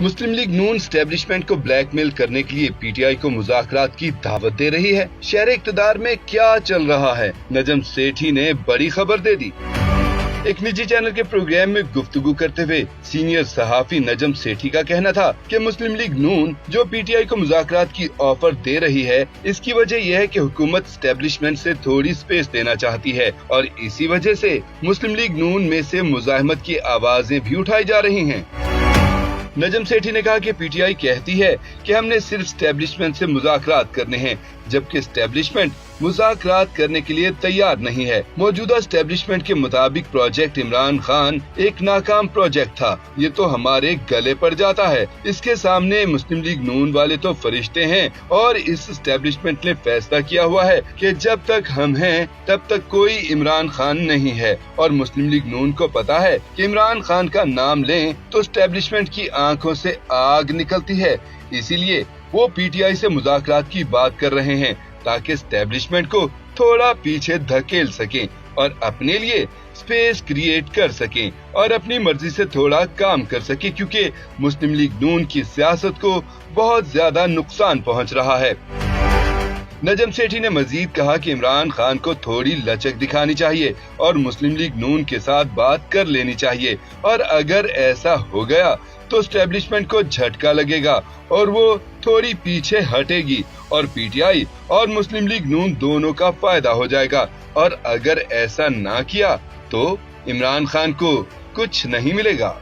मुस्लिम league नून establishment को blackmail करने के लिए पीटीआई को मुज़ाकरात की दावत दे रही है। शहर इक़्तिदार में क्या चल रहा है, नजम सेठी ने बड़ी खबर दे दी। एक निजी चैनल के प्रोग्राम में गुफ्तगू करते हुए सीनियर सहाफी नजम सेठी का कहना था कि मुस्लिम लीग नून जो पीटीआई को मुज़ाकरात की ऑफर दे रही है, इसकी वजह यह है कि हुकूमत स्टैब्लिशमेंट से थोड़ी स्पेस देना चाहती है और इसी वजह से मुस्लिम लीग नून में से मुज़ाहमत की आवाजें भी उठाई जा रही हैं। नजम सेठी ने कहा कि पीटीआई कहती है कि हमने सिर्फ स्टैब्लिशमेंट से मुज़ाकरात करने हैं, जबकि स्टैब्लिशमेंट मुज़ाकरात करने के लिए तैयार नहीं है। मौजूदा स्टैब्लिशमेंट के मुताबिक प्रोजेक्ट इमरान खान एक नाकाम प्रोजेक्ट था। ये तो हमारे गले पड़ जाता है। इसके सामने मुस्लिम लीग नून वाले तो फरिश्ते हैं और इस स्टैब्लिशमेंट ने फैसला किया हुआ है कि जब तक हम हैं तब तक कोई इमरान खान नहीं है और मुस्लिम लीग नून को पता है कि इमरान खान का नाम लें तो स्टैब्लिशमेंट की आंखों से आग निकलती है। इसीलिए वो पीटीआई से मुज़ाकरात की बात कर रहे हैं ताकि स्टैब्लिशमेंट को थोड़ा पीछे धकेल सकें और अपने लिए स्पेस क्रिएट कर सकें और अपनी मर्जी से थोड़ा काम कर सकें, क्योंकि मुस्लिम लीग नून की सियासत को बहुत ज्यादा नुकसान पहुंच रहा है। नजम सेठी ने मजीद कहा कि इमरान खान को थोड़ी लचक दिखानी चाहिए और मुस्लिम लीग नून के साथ बात कर लेनी चाहिए और अगर ऐसा हो गया तो स्टैब्लिशमेंट को झटका लगेगा और वो थोड़ी पीछे हटेगी और पीटीआई और मुस्लिम लीग नून दोनों का फायदा हो जाएगा और अगर ऐसा ना किया तो इमरान खान को कुछ नहीं मिलेगा।